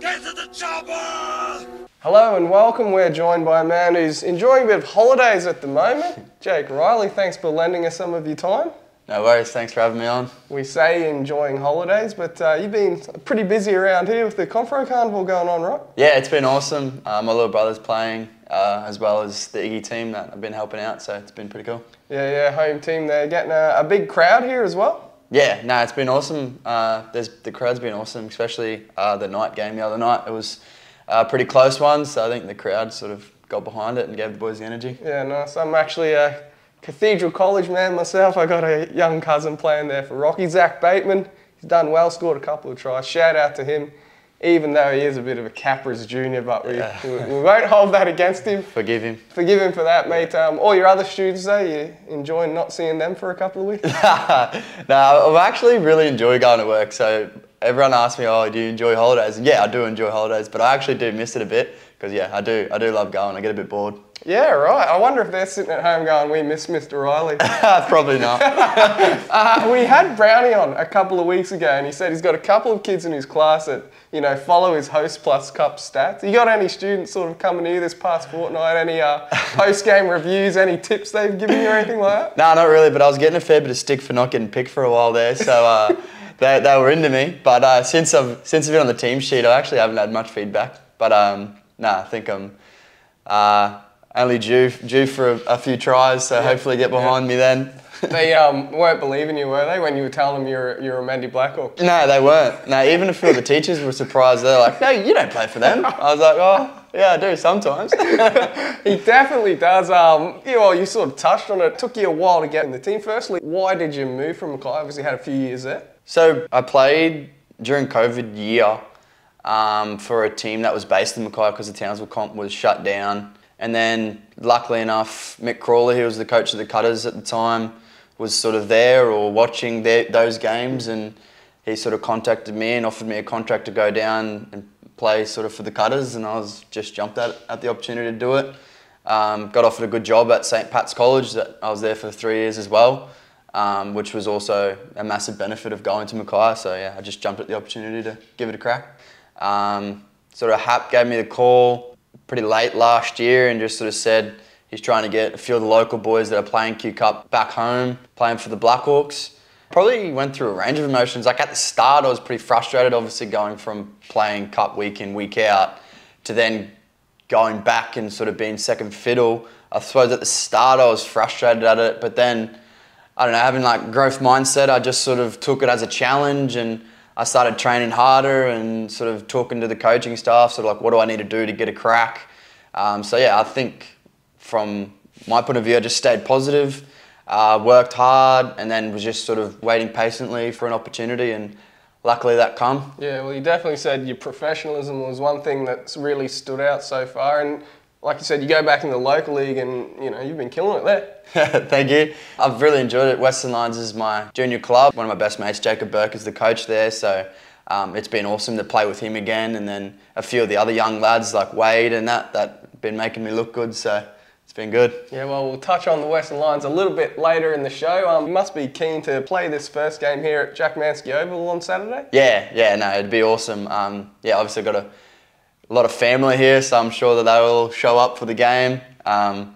Get to the chopper! Hello and welcome. We're joined by a man who's enjoying a bit of holidays at the moment. Jake Riley, thanks for lending us some of your time. No worries, thanks for having me on. We say enjoying holidays, but you've been pretty busy around here with the Confro Carnival going on, right? Yeah, it's been awesome. My little brother's playing, as well as the Iggy team that I've been helping out, so it's been pretty cool. Yeah, home team there, getting a big crowd here as well. Yeah, no, it's been awesome. The crowd's been awesome, especially the night game the other night. It was a pretty close one, so I think the crowd sort of got behind it and gave the boys the energy. Yeah, nice. I'm actually a Cathedral College man myself. I got a young cousin playing there for Rocky, Zach Bateman. He's done well, scored a couple of tries. Shout out to him, even though he is a bit of a Capras junior, but we won't hold that against him. Forgive him. Forgive him for that, mate. All your other students though, you enjoying not seeing them for a couple of weeks? No, I actually really enjoy going to work. So everyone asks me, oh, do you enjoy holidays? And yeah, I do enjoy holidays, but I actually do miss it a bit because yeah, I do love going. I get a bit bored. Yeah, right. I wonder if they're sitting at home going, we miss Mr. Riley. Probably not. We had Brownie on a couple of weeks ago and he said he's got a couple of kids in his class that, you know, follow his Host Plus Cup stats. You got any students sort of coming to you this past fortnight? Any post-game reviews, any tips they've given you or anything like that? No, not really, but I was getting a fair bit of stick for not getting picked for a while there, so they were into me. But since I've been on the team sheet, I actually haven't had much feedback. But no, I think I'm only due for a few tries, so hopefully get behind me then. They weren't believing you, were they, when you were telling them you're a Mandy Blackhawk? No, they weren't. No, even a few of the teachers were surprised. They're like, no, you don't play for them. I was like, oh, yeah, I do sometimes. He definitely does. You sort of touched on it. It took you a while to get in the team. Firstly, why did you move from Mackay? Obviously, you had a few years there. So I played during COVID year for a team that was based in Mackay because the Townsville comp was shut down. And then, luckily enough, Mick Crawley, who was the coach of the Cutters at the time, was sort of there or watching those games, and he sort of contacted me and offered me a contract to go down and play sort of for the Cutters, and I was just jumped at the opportunity to do it. Got offered a good job at St Pat's College. That I was there for 3 years as well, which was also a massive benefit of going to Mackay. So yeah, I just jumped at the opportunity to give it a crack. Sort of Hap gave me the call pretty late last year and just sort of said he's trying to get a few of the local boys that are playing Q Cup back home, playing for the Blackhawks. Probably went through a range of emotions. Like at the start, I was pretty frustrated, obviously going from playing Cup week in, week out, to then going back and sort of being second fiddle. I suppose at the start I was frustrated at it, but then, I don't know, having like growth mindset, I just sort of took it as a challenge and I started training harder and sort of talking to the coaching staff, sort of like, what do I need to do to get a crack? So yeah, I think from my point of view, I just stayed positive, worked hard, and then was just sort of waiting patiently for an opportunity, and luckily that come. Yeah, well, you definitely said your professionalism was one thing that's really stood out so far, and like you said, you go back in the local league and, you know, you've been killing it there. Thank you. I've really enjoyed it. Western Lions is my junior club. One of my best mates, Jacob Burke, is the coach there, so it's been awesome to play with him again, and then a few of the other young lads like Wade and that been making me look good, so it's been good. Yeah, well, we'll touch on the Western Lions a little bit later in the show. You must be keen to play this first game here at Jack Manske Oval on Saturday? Yeah, no, it'd be awesome. Yeah, obviously I've got a lot of family here, so I'm sure that they will show up for the game. I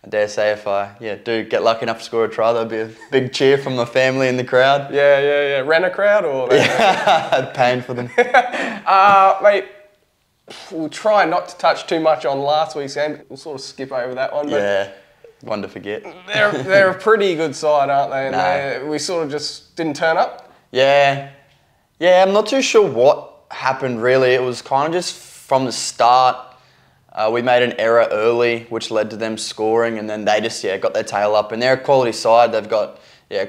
dare say if I do get lucky enough to score a try, there'll be a big cheer from my family in the crowd. Yeah. Rent a crowd or? Yeah, paying for them. Mate, we'll try not to touch too much on last week's game. We'll sort of skip over that one. But yeah, one to forget. They're a pretty good side, aren't they? And we sort of just didn't turn up. Yeah, I'm not too sure what happened really. It was kind of just from the start. We made an error early, which led to them scoring, and then they just got their tail up. And they're a quality side. They've got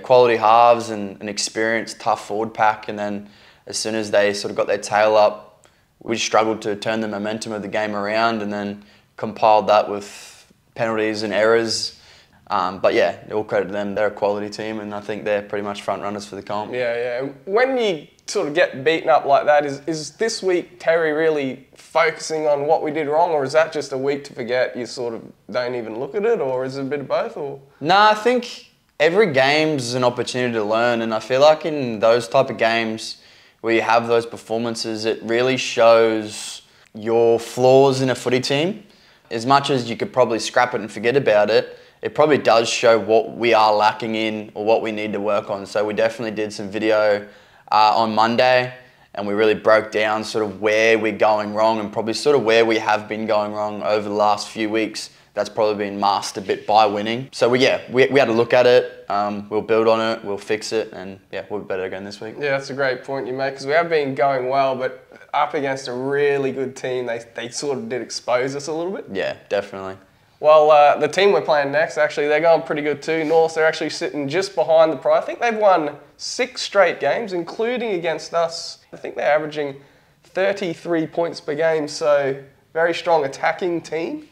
quality halves and an experienced, tough forward pack. And then as soon as they sort of got their tail up, we struggled to turn the momentum of the game around, and then compiled that with penalties and errors. But yeah, all credit to them. They're a quality team, and I think they're pretty much front runners for the comp. Yeah. When you sort of get beaten up like that, is this week Terry really focusing on what we did wrong, or is that just a week to forget? You sort of don't even look at it, or is it a bit of both? Or no, I think every game's an opportunity to learn, and I feel like in those type of games, where you have those performances, it really shows your flaws in a footy team. As much as you could probably scrap it and forget about it, it probably does show what we are lacking in or what we need to work on. So we definitely did some video on Monday, and we really broke down sort of where we're going wrong and probably sort of where we have been going wrong over the last few weeks. That's probably been masked a bit by winning. So we had to look at it, we'll build on it, we'll fix it, and yeah, we'll be better again this week. Yeah, that's a great point you make, because we have been going well, but up against a really good team, they sort of did expose us a little bit. Yeah, definitely. Well, the team we're playing next, actually, they're going pretty good too. North, they're actually sitting just behind the Pride. I think they've won 6 straight games, including against us. I think they're averaging 33 points per game, so very strong attacking team.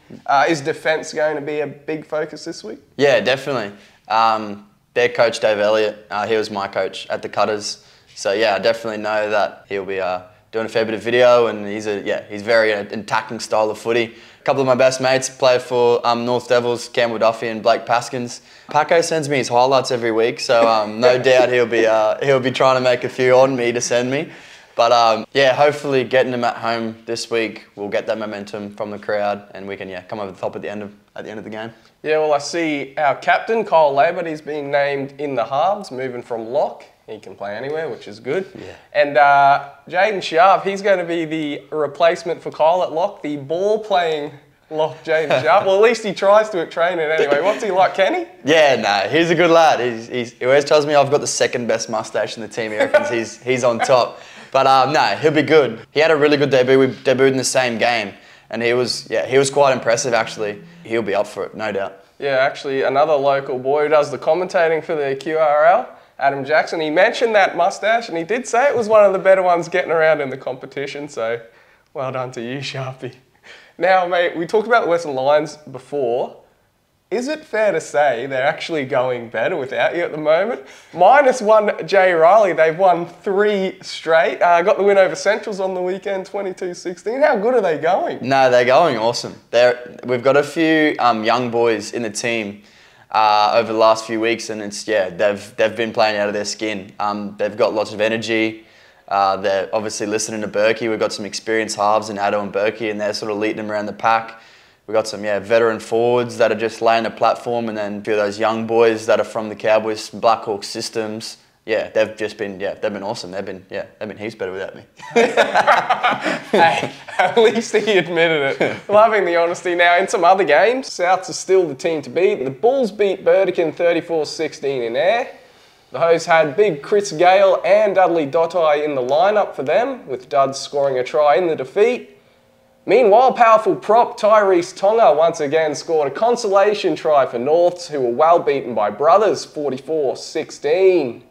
Is defence going to be a big focus this week? Yeah, definitely. Their coach, Dave Elliott, he was my coach at the Cutters. So yeah, I definitely know that he'll be doing a fair bit of video, and he's very attacking style of footy. A couple of my best mates play for North Devils, Campbell Duffy and Blake Paskins. Paco sends me his highlights every week, so no doubt he'll be trying to make a few on me to send me. But yeah, hopefully getting them at home this week, we'll get that momentum from the crowd, and we can come over the top at the end of the game. Yeah, well, I see our captain Kyle Labour, he's been named in the halves, moving from lock. He can play anywhere, which is good. Yeah. And Jaden Sharp, he's going to be the replacement for Kyle at lock, the ball-playing lock Jaden Sharp. Well, at least he tries to at training anyway. What's he like, Kenny? Yeah, no, he's a good lad. He always tells me I've got the second best mustache in the team. He reckons he's on top. But no, he'll be good. He had a really good debut. We debuted in the same game, and he was quite impressive actually. He'll be up for it, no doubt. Yeah, actually, another local boy who does the commentating for the QRL, Adam Jackson, he mentioned that mustache, and he did say it was one of the better ones getting around in the competition, so well done to you, Sharpie. Now, mate, we talked about the Western Lions before. Is it fair to say they're actually going better without you at the moment? -1 Jay Riley, they've won 3 straight. Got the win over Centrals on the weekend, 22-16. How good are they going? No, they're going awesome. We've got a few young boys in the team over the last few weeks, and they've been playing out of their skin. They've got lots of energy. They're obviously listening to Berkey. We've got some experienced halves in Addo and Berkey, and they're sort of leading them around the pack. We've got some veteran forwards that are just laying a platform, and then a few of those young boys that are from the Cowboys, Blackhawk systems. Yeah, they've been awesome. They've been heaps better without me. Hey, at least he admitted it. Loving the honesty. Now, in some other games, Souths are still the team to beat. The Bulls beat Burdekin 34-16 in air. The Hoes had big Chris Gale and Dudley Dottai in the lineup for them, with Duds scoring a try in the defeat. Meanwhile, powerful prop Tyrese Tonga once again scored a consolation try for Norths, who were well beaten by Brothers 44-16.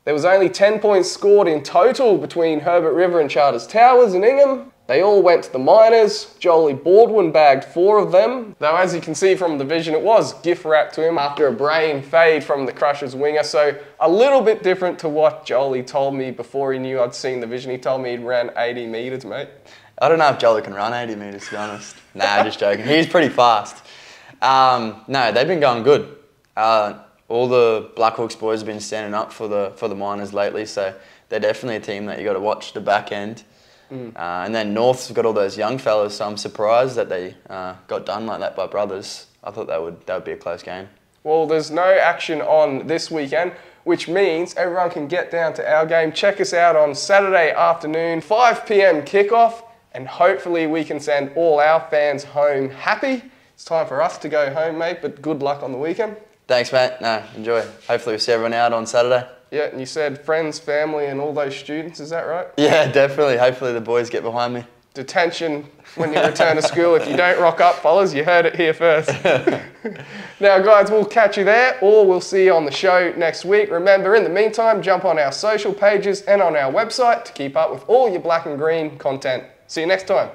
There was only 10 points scored in total between Herbert River and Charters Towers and Ingham. They all went to the minors. Jolie Baldwin bagged 4 of them. Though as you can see from the vision, it was gift wrapped to him after a brain fade from the Crushers winger. So a little bit different to what Jolie told me before he knew I'd seen the vision. He told me he'd ran 80 metres, mate. I don't know if Jolie can run 80 metres, to be honest. Nah, just joking. He's pretty fast. No, they've been going good. All the Blackhawks boys have been standing up for the minors lately, so they're definitely a team that you got to watch the back end. And then North's got all those young fellas, so I'm surprised that they got done like that by Brothers. I thought that would be a close game. Well, there's no action on this weekend, which means everyone can get down to our game. Check us out on Saturday afternoon, 5 p.m. kickoff, and hopefully we can send all our fans home happy. It's time for us to go home, mate, but good luck on the weekend. Thanks, mate. No, enjoy. Hopefully we'll see everyone out on Saturday. Yeah, and you said friends, family, and all those students, is that right? Yeah, definitely. Hopefully the boys get behind me. Detention when you return to school if you don't rock up, fellas. You heard it here first. Now, guys, we'll catch you there, or we'll see you on the show next week. Remember, in the meantime, jump on our social pages and on our website to keep up with all your black and green content. See you next time.